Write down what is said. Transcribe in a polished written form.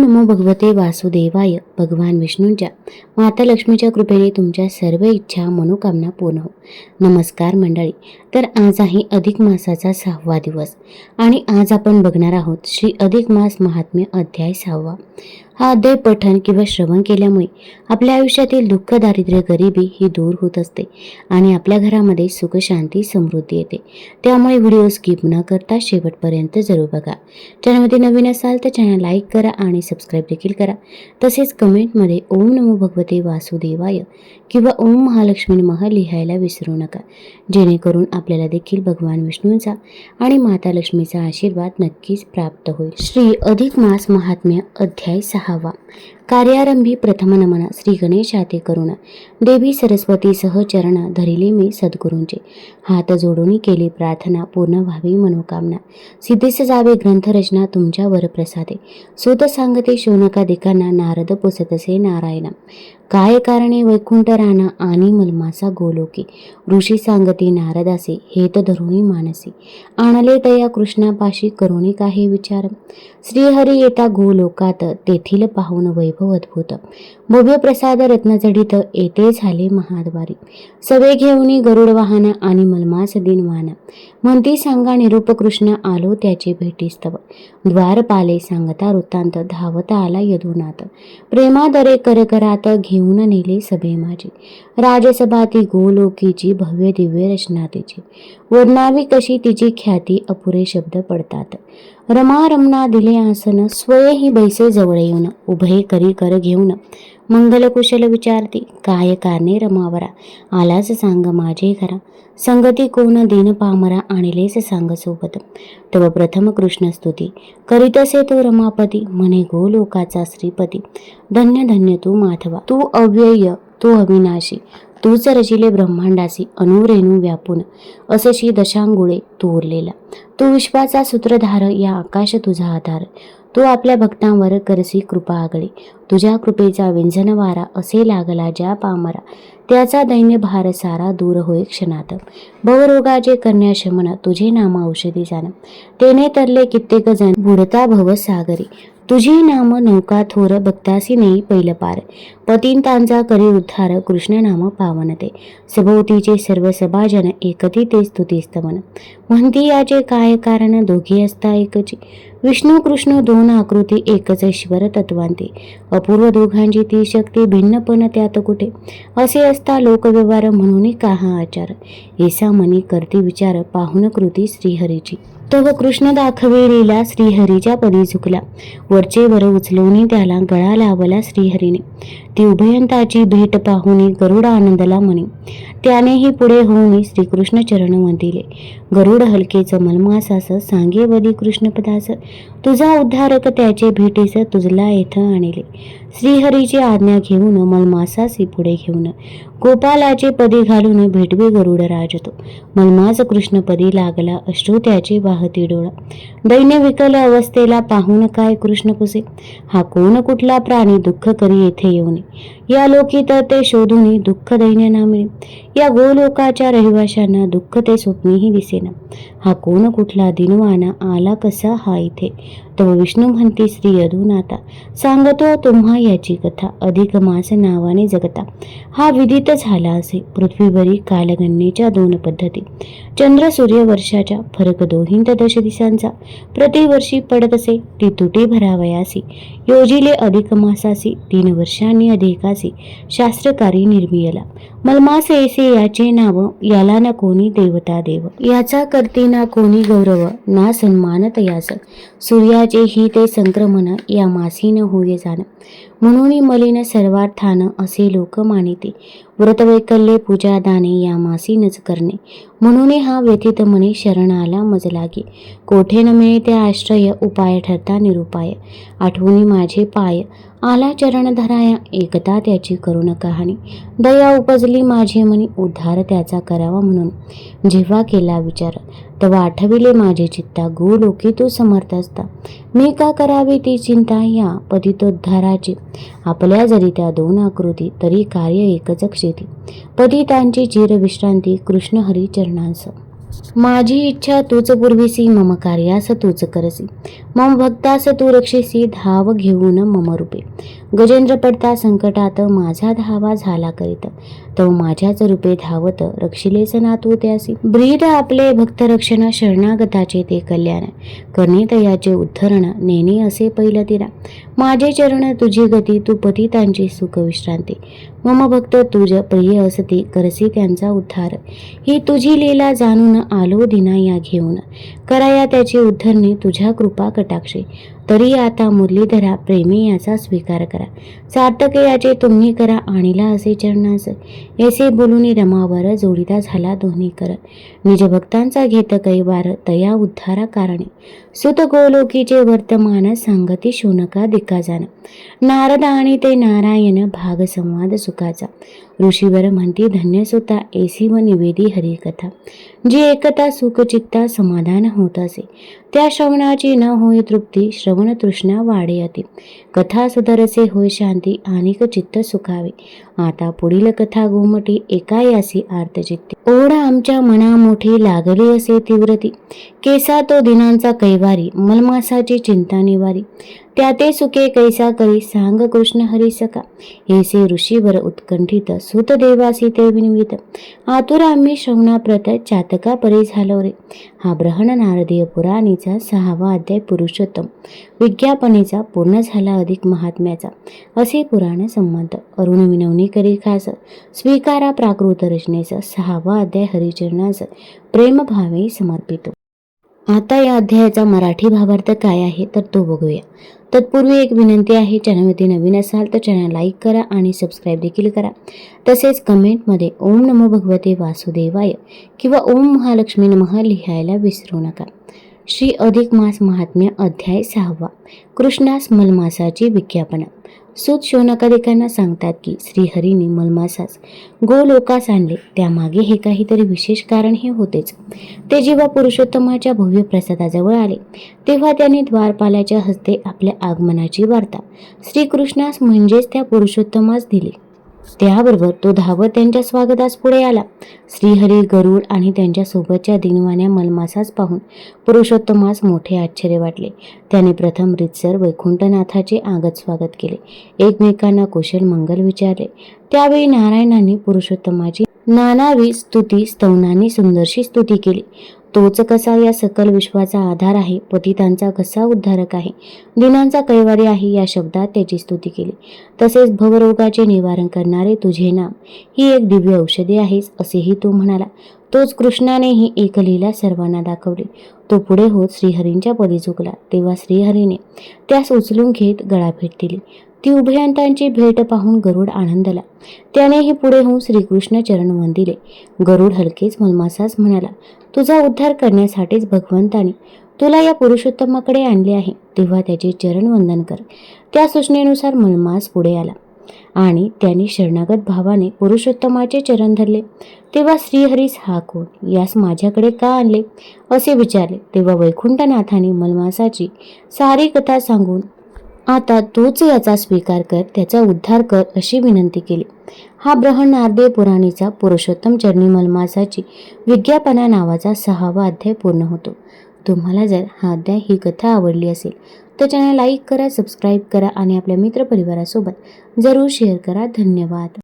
नमो भगवते वासुदेवाय. भगवान विष्णूंच्या माता लक्ष्मीच्या कृपेने तुमच्या सर्व इच्छा मनोकामना पूर्ण हो. नमस्कार मंडळी. तर आज आहे अधिक मासाचा 6वा दिवस आणि आज आपण बघणार आहोत श्री अधिक मास महात्म्य अध्याय 6वा. हा अध्याय पठण किंवा श्रवण केल्यामुळे आपल्या आयुष्यातील दुःख, दारिद्र्य, गरिबी ही दूर होत असते आणि आपल्या घरामध्ये सुख, शांती, समृद्धी येते. त्यामुळे व्हिडिओ स्किप न करता शेवटपर्यंत जरूर बघा. चॅनलमध्ये नवीन असाल तर चॅनल लाईक करा आणि सबस्क्राईब देखील करा. तसेच कमेंटमध्ये ओम नमो भगवते वासुदेवाय किंवा ओम महालक्ष्मी नमः लिहायला विसरू नका, जेणेकरून आपल्याला देखील भगवान विष्णूंचा आणि माता लक्ष्मीचा आशीर्वाद नक्कीच प्राप्त होईल. श्री अधिक मास महात्म्य अध्याय 6वा. कार्यारंभी प्रथम नमन श्री गणेशाते करुणा देवी सरस्वती सह चरण धरिले मी सद्गुरूंचे. हात जोडून केली प्रार्थना पूर्ण व्हावी मनोकामना. सिद्धीस जावे ग्रंथरचना तुमच्या वर प्रसादे. सूत सांगते शौनका दिकांना नारद पुसतसे नारायणा. काय कारणे वैकुंठ राणा आणि मलमासा गोलोकी. ऋषी सांगती नारदासे हेत धरुणी मानसी. आणले तया कृष्णापाशी करुणी काही विचार. श्रीहरी येता गोलोकात तेथील पाहून वैभव अद्भुत. भव्य प्रसाद रत्नजडित येते झाले महाद्वारी. सवे घेऊनी गरुड वाहन आणि मलमास दिनवाना. म्हणती सांगा निरूप कृष्ण आलो त्याचे भेटीस्तव. द्वारपाले सांगता वृत्तांत धावता आला यदुनाथ. प्रेमादरे करकरात घेऊन नेले सभे माझी. राजसभा ती गोलोकीची भव्य दिव्य रचना तिची. वर्णावी कशी तिची ख्याती अपुरे शब्द पडतात. रमा रमना दिले आसन स्वयंही बैसे जवळ येऊन. उभे करी कर घेऊन मंगल कुशल विचारती. काय कारणे रमावरा आलाच सांग माझे घरा. संगती कोण दीन पामरा आणलेस सांग सोबत. तव प्रथम कृष्ण स्तुती करीतसे तो रमापती. म्हणे गोलोकाचा श्रीपती. धन्य धन्य तू माधवा. तू अव्यय तू अविनाशी. तूच रचिले ब्रह्मांडासी. अनुरेणू व्यापून असशी दशांगुळे तू उरलेला. तू विश्वाचा सूत्रधार या आकाश तुझा आधार. तू आपल्या भक्तांवर करसी कृपा आगळी. तुझ्या कृपेचा विंझन वारा असे लागला ज्या पामरा. त्याचा दैन्य भार सारा दूर होय क्षणात. भवरोगाचे करण्या शमन तुझे नाम औषधी जाण. तेने तरले कित्येक जण बुडता भव सागरी. तुझी नाम नौका थोर भक्तासी नेई पैल पार. पतिंतांचा करी उद्धार कृष्ण नाम पावनते. सभोवतीचे सर्व सभाजन एकती ते स्तुतीस्तवन. म्हणती याचे काय कारण दोघे असता एकची. विष्णू कृष्ण दोन आकृती एकच ईश्वर तत्वांती. अपूर्व दोघांची ती शक्ती भिन्न पण त्यात कुठे. असे असता लोकव्यवहार म्हणून का हा आचार. ऐसा मनी करती विचार पाहुन कृती श्रीहरीची. तव कृष्ण दाखवे लीला श्रीहरीच्या पदी झुकला. वरचे वर उचलून त्याला गळा लावला श्रीहरीने. ती उभयंताची भेट पाहुनी गरुड आनंदला म्हणे. त्यानेही पुढे होऊन श्रीकृष्ण चरण वंदिले. गरुड हलकेच मलमासास सांगे वदी कृष्णपदास. तुझा उद्धारक त्याचे भेटीस तुझला येथ आणले. श्रीहरीची आज्ञा घेऊन मलमासासी पुढे घेऊन. गोपालाचे पदी घालून भेटवे गरुड राजतो. मलमास कृष्णपदी लागला अश्रू त्याचे वाहती डोळा. दैन्य विकल अवस्थेला पाहून काय कृष्ण पुसे. हा कोण कुठला प्राणी दुःख करी येथे येऊने. या लोकी तर ते शोधून दुःख दैन्य नामे. या गोलोकाच्या रहिवाशांना दुःख ते स्वप्नीही दिसेना. हा कोण कुठला दिनवाना आला कसा हा इथे. तव विष्णू म्हणती श्री अधुनाथा. सांगतो तुम्हा याची कथा. अधिक मास नावाने जगता हा विदित झाला असे. पृथ्वीवरी कालगणनेच्या 2 पद्धती. चंद्र सूर्य वर्षाच्या फरक दोहींत दश दिसांचा. प्रतिवर्षी पडत असे ती तुटी भरावयासी. योजिले अधिक मासासी 3 वर्षांनी अधिकासी. शास्त्रकारी निर्मियला मलमास ऐसे याचे नाव. याला न कोणी देवता देव. याचा करती ना कोणी गौरव ना सन्मान तयास. सूर्याचे ही ते संक्रमण या मासी न होय जाण. म्हणून मलिन सर्वार्थान असे लोक मानिते. व्रतवैकल्ये पूजा दाने या मासी नच करणे. म्हणून हा व्यथित मनी शरण आला मज लागे. कोठे न मिळते आश्रय उपाय ठरता निरुपाय. आठवणी माझे पाय आला चरण धराया. एकता त्याची करुण कहाणी. दया उपजली माझे मनी उद्धार त्याचा करावा म्हणून. जेव्हा केला विचार तेव्हा आठविले माझे चित्ता. गोलोकी तू समर्थ असता मी का करावी ती चिंता. या पतितोद्धाराची आपल्या जरी त्या 2 आकृती तरी कार्य एकच क्षेत्री. पतितांची चिर विश्रांती कृष्ण हरी चरणांस. माझी इच्छा तूच पुरविसी, मम कार्यास तूच करसी. मम भक्तास तू रक्षिसी, धाव घेऊन मम रूपे. गजेंद्र पडता संकटात, माझा धावा झाला करीत. तव माझ्याच रूपे धावत, रक्षिलेस ना तू त्यासी. ब्रीद आपले भक्त रक्षण, शरणागताचे ते कल्याण. करणे तयाचे उद्धरण, नेणे असे पैलतीरा. माझे चरण तुझी गती, तू पतितांची सुख विश्रांती. मम भक्त तुझ प्रिय असती, करसी त्यांचा उद्धार. ही तुझी लीला जाणून आलो दिना या घेऊन. कराया त्याची उद्धरणी, तुझ्या कृपा कटाक्षी. तरी आता मुरलीधरा, प्रेमी याचा स्वीकार करा. सार्थक याचे तुम्ही करा, आणिला असे चरणास. ऐसे बोलून रमावर, जोडीता झाला दोन्ही कर. निज भक्तांचा घेत कैवार, तया उद्धारा कारणे. सुत गोलोकीचे वर्तमान, सांगती शोनका दिक्का जाण. नारद आणि ते नारायण, भाग संवाद सुखाचा. ऋषीवर म्हणती धन्य सुता, ऐसी व निवेदी हरिकथा. जी एकता सुख चित्ता समाधान होत असे, त्या श्रवणाची न होई तृप्ती, श्रवण तृष्णा वाढे अति. कथा सुधरसे होय शांती, अनेक चित्त सुखावे. आता पुढील कथा गोमटी, एका यासी आर्तचित्ती. ओढ आमच्या मना मोठी, लागली असे तीव्रती. केसा तो दिनांचा कैवारी, मलमासाची चिंता निवारी. त्या ते सुखे कैसा करी, सांग कृष्ण हरी सका. ऐसे ऋषीवर उत्कंठित, सुत देवासी ते विनवित. आतुर आम्ही श्रवणाप्रत, चातका परी झालो रे. हा ब्रहण नारदीय पुराणीचा 6वा अध्याय पुरुषोत्तम विज्ञापनेचा पूर्ण झाला अधिक महात्म्याचा. असे पुराण संबंध. अरुण विनवणी करी खास, स्वीकारा प्राकृत रचनेचा. 6वा अध्याय हरिचरणास प्रेमभावे समर्पितो. आता या अध्यायाचा मराठी भावार्थ काय आहे तर तो बघूया. तत्पूर्वी एक विनंती आहे, चॅनलमध्ये नवीन असाल तर चॅनल लाईक करा आणि सबस्क्राईब देखील करा. तसेच कमेंटमध्ये ओम नमो भगवते वासुदेवाय किंवा ओम महालक्ष्मी नमः लिहायला विसरू नका. श्री अधिक मास महात्म्य अध्याय 6वा. कृष्णास मलमासाची विज्ञापना. सूत शौनकादिकांना सांगतात की श्रीहरीने मलमासास गोलोकास आणले, त्यामागे हे काहीतरी विशेष कारण हे होतेच. ते जेव्हा पुरुषोत्तमाच्या भव्य प्रसादाजवळ आले तेव्हा त्यांनी द्वारपालाच्या हस्ते आपल्या आगमनाची वार्ता श्रीकृष्णास म्हणजेच त्या पुरुषोत्तमास दिली. त्याबरोबर तो धावत त्यांच्या स्वागतास पुढे आला. श्रीहरी, गरुड आणि त्यांच्या सोबतच्या दिनवाण्या मलमासास पाहून पुरुषोत्तमास मोठे आश्चर्य वाटले. त्याने प्रथम रीतसर वैकुंठनाथाचे आगत स्वागत केले, एकमेकांना कुशल मंगल विचारले. त्यावेळी नारायणाने पुरुषोत्तमाची नानावी स्तुती स्तवनांनी सुंदरशी स्तुती केली. तोच कसा या सकल विश्वाचा आधार आहे, पतितांचा कसा उद्धारक आहे, दिनांचा कैवारी आहे, या शब्दात त्याची स्तुती केली. तसेच भवरोगाचे निवारण करणारे तुझे नाम ही एक दिव्य औषधी आहेस असेही तो म्हणाला. तोच कृष्णानेही एक लीला सर्वांना दाखवली. तो पुढे होत श्रीहरींच्या पदी झुकला तेव्हा श्रीहरीने त्यास उचलून घेत गळाभेट दिली. ती उभयंतांची भेट पाहून गरुड आनंदला. त्यानेही पुढे होऊन श्रीकृष्ण चरण वंदिले. गरुड हलकेच मलमासास म्हणाला, तुझा उद्धार करण्यासाठीच भगवंताने तुला या पुरुषोत्तमाकडे आणले आहे, तेव्हा त्याचे चरण वंदन कर. त्या सूचनेनुसार मलमास पुढे आला आणि त्याने शरणागत भावाने पुरुषोत्तमाचे चरण धरले. तेव्हा श्रीहरीस हा कोण, यास माझ्याकडे का आणले असे विचारले. तेव्हा वैकुंठनाथाने मलमासाची सारी कथा सांगून आता तूच याचा स्वीकार कर, त्याचा उद्धार कर अशी विनंती केली. हा ब्रहण नारदीय पुराणीचा पुरुषोत्तम चरणी मलमासाची विज्ञापना नावाचा 6वा अध्याय पूर्ण होतो. तुम्हाला जर हा अध्याय ही कथा आवडली असेल तर चॅनल लाईक करा, सबस्क्राईब करा आणि आपल्या मित्रपरिवारासोबत जरूर शेअर करा. धन्यवाद.